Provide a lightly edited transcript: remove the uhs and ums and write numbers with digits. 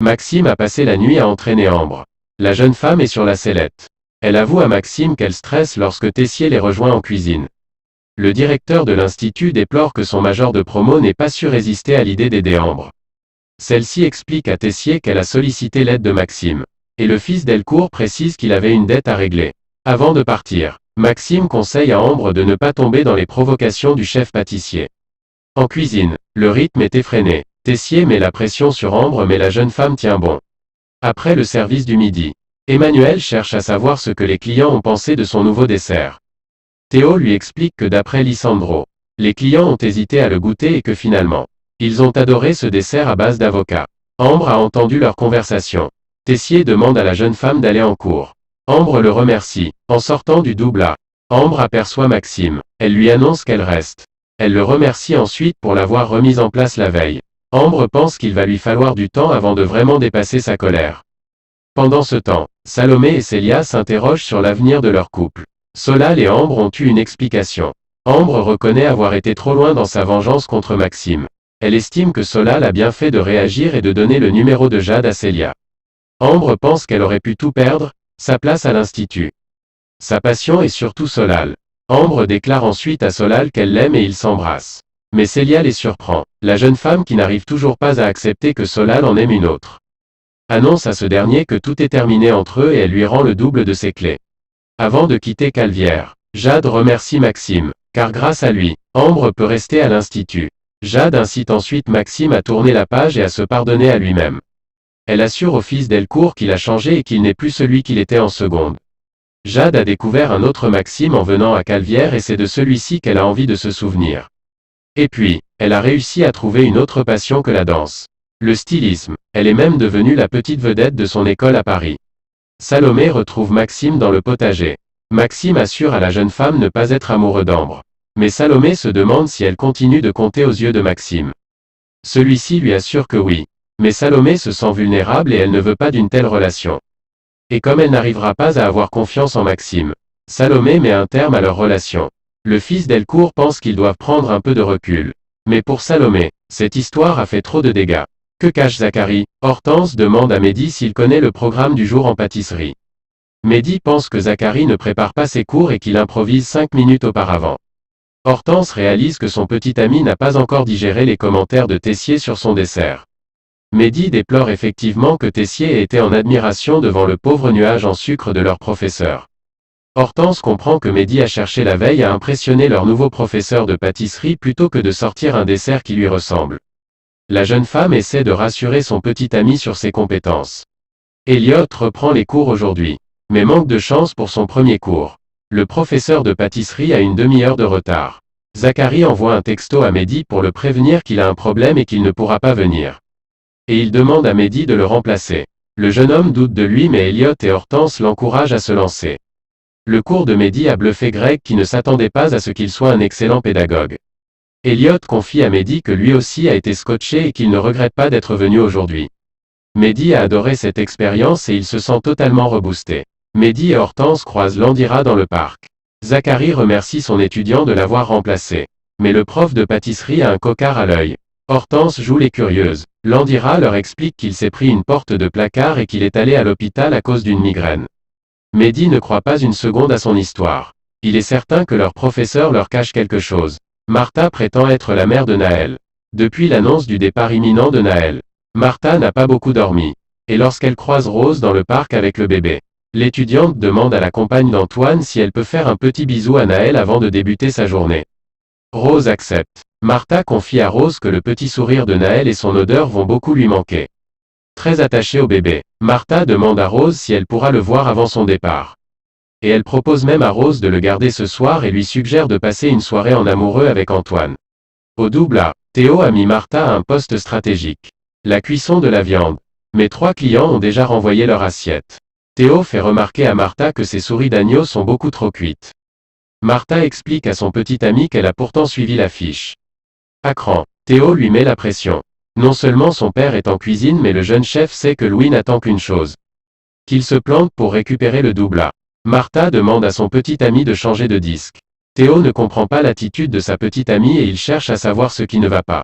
Maxime a passé la nuit à entraîner Ambre. La jeune femme est sur la sellette. Elle avoue à Maxime qu'elle stresse lorsque Tessier les rejoint en cuisine. Le directeur de l'institut déplore que son major de promo n'ait pas su résister à l'idée d'aider Ambre. Celle-ci explique à Tessier qu'elle a sollicité l'aide de Maxime. Et le fils Delcourt précise qu'il avait une dette à régler. Avant de partir, Maxime conseille à Ambre de ne pas tomber dans les provocations du chef pâtissier. En cuisine, le rythme est effréné. Tessier met la pression sur Ambre mais la jeune femme tient bon. Après le service du midi, Emmanuel cherche à savoir ce que les clients ont pensé de son nouveau dessert. Théo lui explique que d'après Lisandro, les clients ont hésité à le goûter et que finalement, ils ont adoré ce dessert à base d'avocat. Ambre a entendu leur conversation. Tessier demande à la jeune femme d'aller en cours. Ambre le remercie. En sortant du double A, Ambre aperçoit Maxime. Elle lui annonce qu'elle reste. Elle le remercie ensuite pour l'avoir remise en place la veille. Ambre pense qu'il va lui falloir du temps avant de vraiment dépasser sa colère. Pendant ce temps, Salomé et Célia s'interrogent sur l'avenir de leur couple. Solal et Ambre ont eu une explication. Ambre reconnaît avoir été trop loin dans sa vengeance contre Maxime. Elle estime que Solal a bien fait de réagir et de donner le numéro de Jade à Célia. Ambre pense qu'elle aurait pu tout perdre, sa place à l'institut. Sa passion est surtout Solal. Ambre déclare ensuite à Solal qu'elle l'aime et ils s'embrassent. Mais Célia les surprend, la jeune femme qui n'arrive toujours pas à accepter que Solal en aime une autre. Annonce à ce dernier que tout est terminé entre eux et elle lui rend le double de ses clés. Avant de quitter Calvière, Jade remercie Maxime, car grâce à lui, Ambre peut rester à l'institut. Jade incite ensuite Maxime à tourner la page et à se pardonner à lui-même. Elle assure au fils Delcourt qu'il a changé et qu'il n'est plus celui qu'il était en seconde. Jade a découvert un autre Maxime en venant à Calvière et c'est de celui-ci qu'elle a envie de se souvenir. Et puis, elle a réussi à trouver une autre passion que la danse. Le stylisme. Elle est même devenue la petite vedette de son école à Paris. Salomé retrouve Maxime dans le potager. Maxime assure à la jeune femme ne pas être amoureux d'Ambre. Mais Salomé se demande si elle continue de compter aux yeux de Maxime. Celui-ci lui assure que oui. Mais Salomé se sent vulnérable et elle ne veut pas d'une telle relation. Et comme elle n'arrivera pas à avoir confiance en Maxime, Salomé met un terme à leur relation. Le fils Delcourt pense qu'ils doivent prendre un peu de recul. Mais pour Salomé, cette histoire a fait trop de dégâts. Que cache Zacharie? Hortense demande à Mehdi s'il connaît le programme du jour en pâtisserie. Mehdi pense que Zacharie ne prépare pas ses cours et qu'il improvise 5 minutes auparavant. Hortense réalise que son petit ami n'a pas encore digéré les commentaires de Tessier sur son dessert. Mehdi déplore effectivement que Tessier ait été en admiration devant le pauvre nuage en sucre de leur professeur. Hortense comprend que Mehdi a cherché la veille à impressionner leur nouveau professeur de pâtisserie plutôt que de sortir un dessert qui lui ressemble. La jeune femme essaie de rassurer son petit ami sur ses compétences. Elliot reprend les cours aujourd'hui, mais manque de chance pour son premier cours. Le professeur de pâtisserie a une demi-heure de retard. Zacharie envoie un texto à Mehdi pour le prévenir qu'il a un problème et qu'il ne pourra pas venir. Et il demande à Mehdi de le remplacer. Le jeune homme doute de lui mais Elliot et Hortense l'encouragent à se lancer. Le cours de Mehdi a bluffé Greg qui ne s'attendait pas à ce qu'il soit un excellent pédagogue. Elliot confie à Mehdi que lui aussi a été scotché et qu'il ne regrette pas d'être venu aujourd'hui. Mehdi a adoré cette expérience et il se sent totalement reboosté. Mehdi et Hortense croisent Landira dans le parc. Zacharie remercie son étudiant de l'avoir remplacé. Mais le prof de pâtisserie a un cocard à l'œil. Hortense joue les curieuses. Landira leur explique qu'il s'est pris une porte de placard et qu'il est allé à l'hôpital à cause d'une migraine. Mehdi ne croit pas une seconde à son histoire. Il est certain que leur professeur leur cache quelque chose. Martha prétend être la mère de Naël. Depuis l'annonce du départ imminent de Naël, Martha n'a pas beaucoup dormi. Et lorsqu'elle croise Rose dans le parc avec le bébé, l'étudiante demande à la compagne d'Antoine si elle peut faire un petit bisou à Naël avant de débuter sa journée. Rose accepte. Martha confie à Rose que le petit sourire de Naël et son odeur vont beaucoup lui manquer. Très attachée au bébé, Martha demande à Rose si elle pourra le voir avant son départ. Et elle propose même à Rose de le garder ce soir et lui suggère de passer une soirée en amoureux avec Antoine. Au double A, Théo a mis Martha à un poste stratégique. La cuisson de la viande. Mais 3 clients ont déjà renvoyé leur assiette. Théo fait remarquer à Martha que ses souris d'agneau sont beaucoup trop cuites. Martha explique à son petit ami qu'elle a pourtant suivi la fiche. À cran, Théo lui met la pression. Non seulement son père est en cuisine mais le jeune chef sait que Louis n'attend qu'une chose. Qu'il se plante pour récupérer le double A. Martha demande à son petit ami de changer de disque. Théo ne comprend pas l'attitude de sa petite amie et il cherche à savoir ce qui ne va pas.